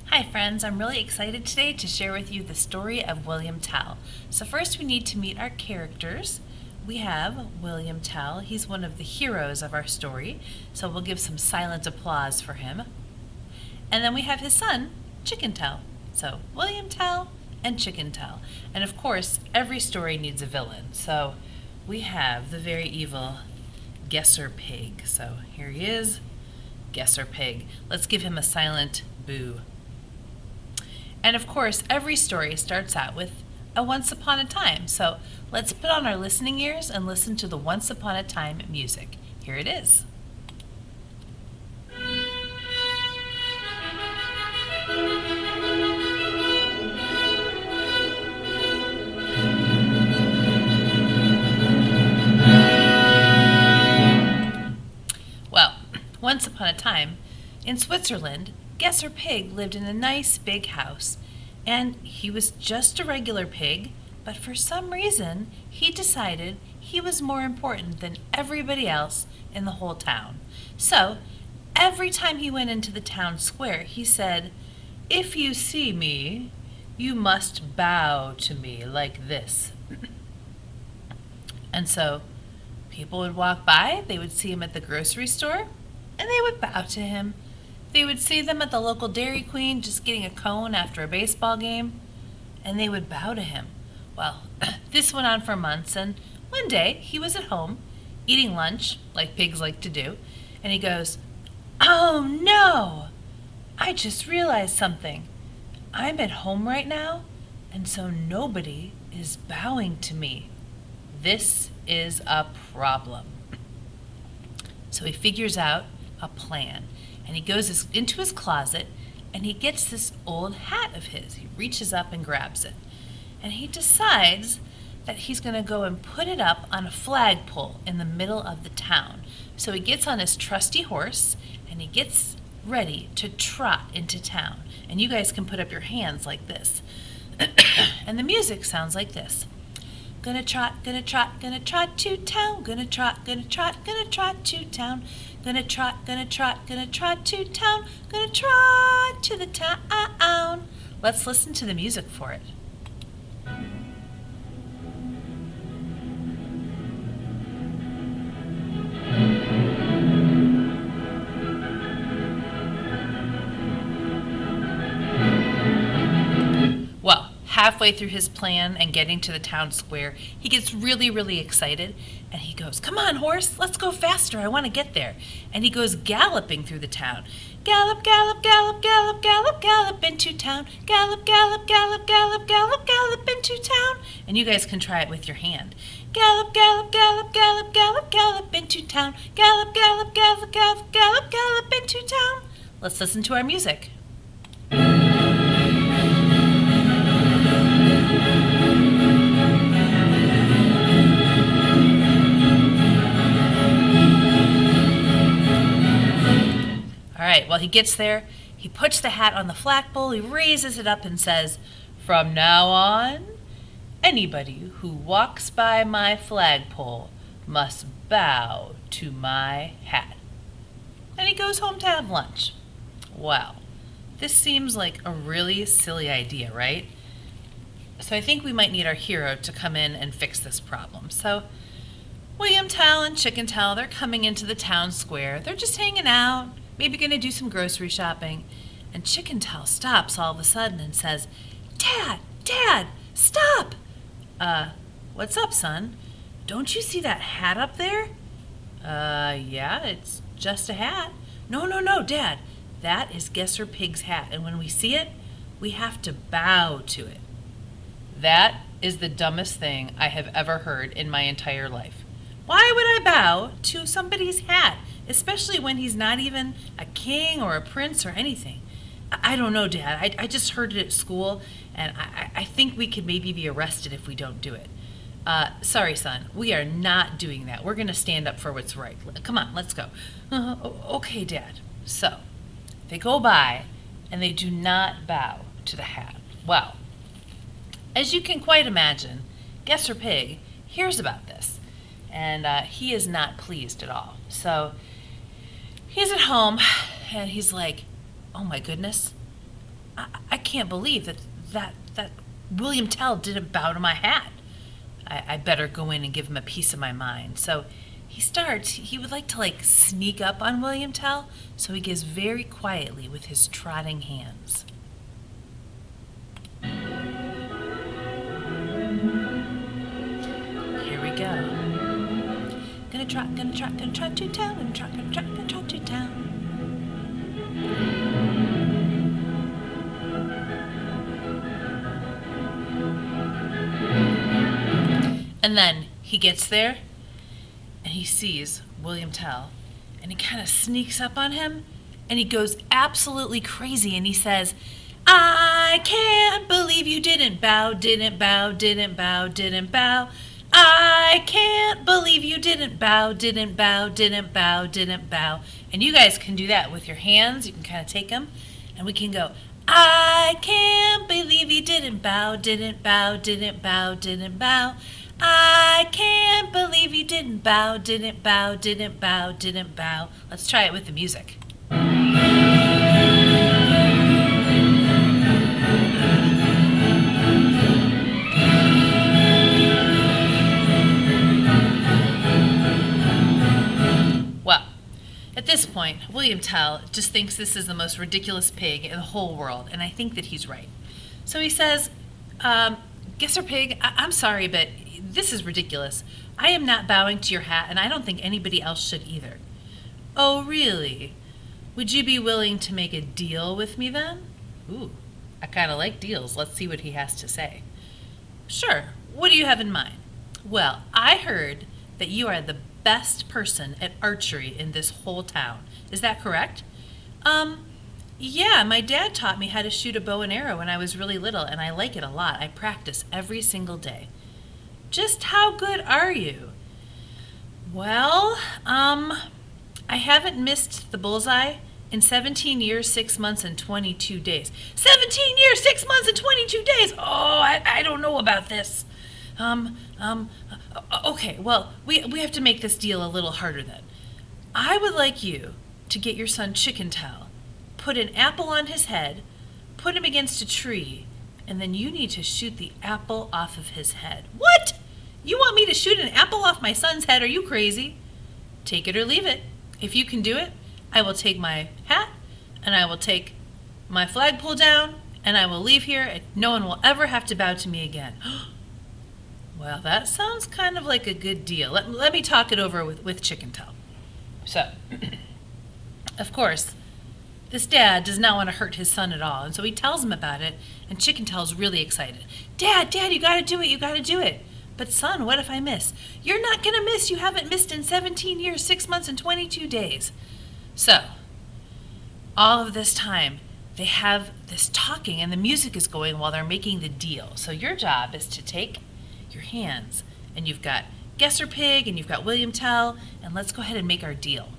Hi friends, I'm really excited today to share with you the story of William Tell. So first we need to meet our characters. We have William Tell. He's one of the heroes of our story, so we'll give some silent applause for him. And then we have his son, Chicken Tell. So William Tell and Chicken Tell. And of course, every story needs a villain. So we have the very evil Guesser Pig. So here he is, Guesser Pig. Let's give him a silent boo. And of course, every story starts out with a once upon a time. So let's put on our listening ears and listen to the once upon a time music. Here it is. Well, once upon a time, in Switzerland, Guesser Pig lived in a nice big house, and he was just a regular pig, but for some reason he decided he was more important than everybody else in the whole town. So every time he went into the town square, he said, "If you see me, you must bow to me like this." And so people would walk by, they would see him at the grocery store, and they would bow to him. They would see them at the local Dairy Queen just getting a cone after a baseball game, and they would bow to him. Well, this went on for months, and one day he was at home eating lunch, like pigs like to do, and he goes, "Oh no! I just realized something. I'm at home right now, and so nobody is bowing to me. This is a problem." So he figures out a plan. And he goes into his closet and he gets this old hat of his. He reaches up and grabs it. And he decides that he's going to go and put it up on a flagpole in the middle of the town. So he gets on his trusty horse and he gets ready to trot into town. And you guys can put up your hands like this. And the music sounds like this. Gonna trot, gonna trot, gonna trot to town. Gonna trot to town. Gonna trot to town. Gonna trot to the town. Let's listen to the music for it. Well, halfway through his plan and getting to the town square, he gets really, really excited and he goes, "Come on, horse, let's go faster. I want to get there." And he goes galloping through the town. Gallop, gallop, gallop, gallop, gallop, gallop into town. Gallop, gallop, gallop, gallop, gallop, gallop into town. And you guys can try it with your hand. Gallop, gallop, gallop, gallop, gallop, gallop into town. Gallop, gallop, gallop, gallop, gallop, gallop into town. Let's listen to our music. All right, well, he gets there, he puts the hat on the flagpole, he raises it up and says, "From now on, anybody who walks by my flagpole must bow to my hat." And he goes home to have lunch. Well, this seems like a really silly idea, right? So I think we might need our hero to come in and fix this problem. So William Tell and Chicken Tell, they're coming into the town square. They're just hanging out, maybe going to do some grocery shopping. And Chicken Tell stops all of a sudden and says, Dad, stop!" What's up, son? Don't you see that hat up there?" Yeah, it's just a hat." No, Dad. That is Guesser Pig's hat, and when we see it, we have to bow to it." That is the dumbest thing I have ever heard in my entire life. Why would I bow to somebody's hat, especially when he's not even a king or a prince or anything? I don't know, Dad. I just heard it at school, and I think we could maybe be arrested if we don't do it. Sorry, son. We are not doing that. We're going to stand up for what's right. Come on, let's go. Okay, Dad. So they go by, and they do not bow to the hat. Well, as you can quite imagine, Guesser Pig hears about this, and he is not pleased at all. So he's at home, and he's like, "Oh my goodness, I can't believe that William Tell didn't bow to my hat. I better go in and give him a piece of my mind. So he would like to sneak up on William Tell, so he goes very quietly with his trotting hands. Here we go. Gonna trot to town, gonna trot to town. And then he gets there, and he sees William Tell, and he kind of sneaks up on him, and he goes absolutely crazy, and he says, I can't believe you didn't bow, didn't bow, didn't bow, didn't bow. I can't believe you didn't bow, didn't bow, didn't bow, didn't bow. And you guys can do that with your hands. You can kind of take them, and we can go, I can't believe you didn't bow, didn't bow, didn't bow, didn't bow. I can't believe you didn't bow, didn't bow, didn't bow, didn't bow. Let's try it with the music. Well, at this point, William Tell just thinks this is the most ridiculous pig in the whole world, and I think that he's right. So he says, Guesser Pig, I'm sorry, but this is ridiculous. I am not bowing to your hat, and I don't think anybody else should either. Oh, really? Would you be willing to make a deal with me then? Ooh, I kind of like deals. Let's see what he has to say. Sure. What do you have in mind? Well, I heard that you are the best person at archery in this whole town. Is that correct? Yeah, my dad taught me how to shoot a bow and arrow when I was really little, and I like it a lot. I practice every single day. Just how good are you? Well, I haven't missed the bullseye in 17 years, 6 months, and 22 days. 17 years, 6 months, and 22 days! Oh, I don't know about this. Okay, well, we have to make this deal a little harder then. I would like you to get your son Chicken Tell, put an apple on his head, put him against a tree, and then you need to shoot the apple off of his head. What? You want me to shoot an apple off my son's head? Are you crazy? Take it or leave it. If you can do it, I will take my hat, and I will take my flagpole down, and I will leave here, and no one will ever have to bow to me again. Well, that sounds kind of like a good deal. Let me talk it over with Chicken Tell. So, of course, this dad does not want to hurt his son at all, and so he tells him about it, and Chicken Tell's really excited. Dad, you gotta do it, you gotta do it. But son, what if I miss? You're not gonna miss. You haven't missed in 17 years, 6 months, and 22 days. So, all of this time, they have this talking, and the music is going while they're making the deal. So your job is to take your hands, and you've got Guesser Pig, and you've got William Tell, and let's go ahead and make our deal.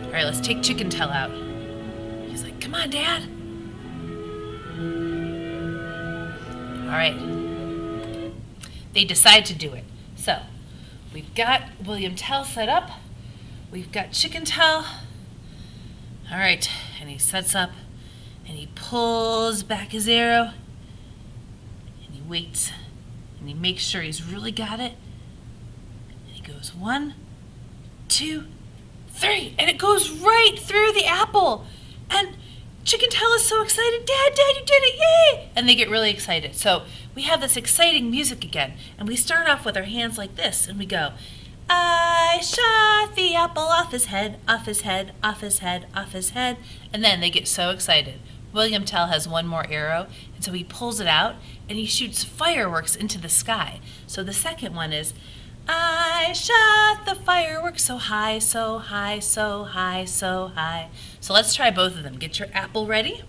All right, let's take Chicken Tell out. He's like, come on, Dad. All right. They decide to do it. So, we've got William Tell set up. We've got Chicken Tell. All right, and he sets up, and he pulls back his arrow, and he waits, and he makes sure he's really got it. And he goes 1, 2, 3, and it goes right through the apple. And Chicken Tell is so excited. Dad, you did it, yay! And they get really excited. So we have this exciting music again, and we start off with our hands like this, and we go, I shot the apple off his head, off his head, off his head, off his head. And then they get so excited. William Tell has one more arrow, and so he pulls it out, and he shoots fireworks into the sky. So the second one is, I shot the fireworks so high, so high, so high, so high. So let's try both of them. Get your apple ready.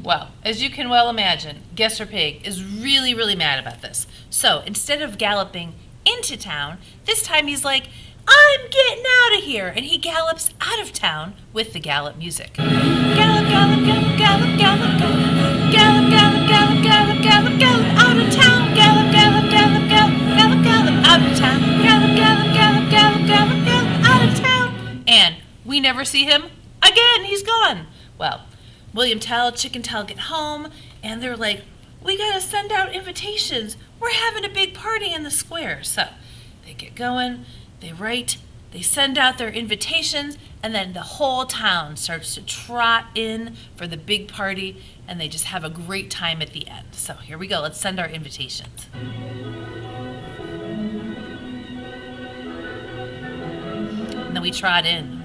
Well, as you can well imagine, Guesser Pig is really, really mad about this. So instead of galloping into town, this time he's like, I'm getting out of here. And he gallops out of town with the gallop music. Gallop, gallop, gallop, gallop, gallop, gallop. Gallop, gallop, gallop, gallop, gallop, gallop, out of town. Gallop, gallop, gallop, gallop, gallop, gallop, out of town. Gallop, gallop, gallop, gallop, gallop, gallop, out of town. And we never see him again. He's gone. Well, William Tell, Chicken Tell get home, and they're like, we gotta send out invitations. We're having a big party in the square. So they get going, they write, they send out their invitations, and then the whole town starts to trot in for the big party, and they just have a great time at the end. So here we go, let's send our invitations. And then we trot in.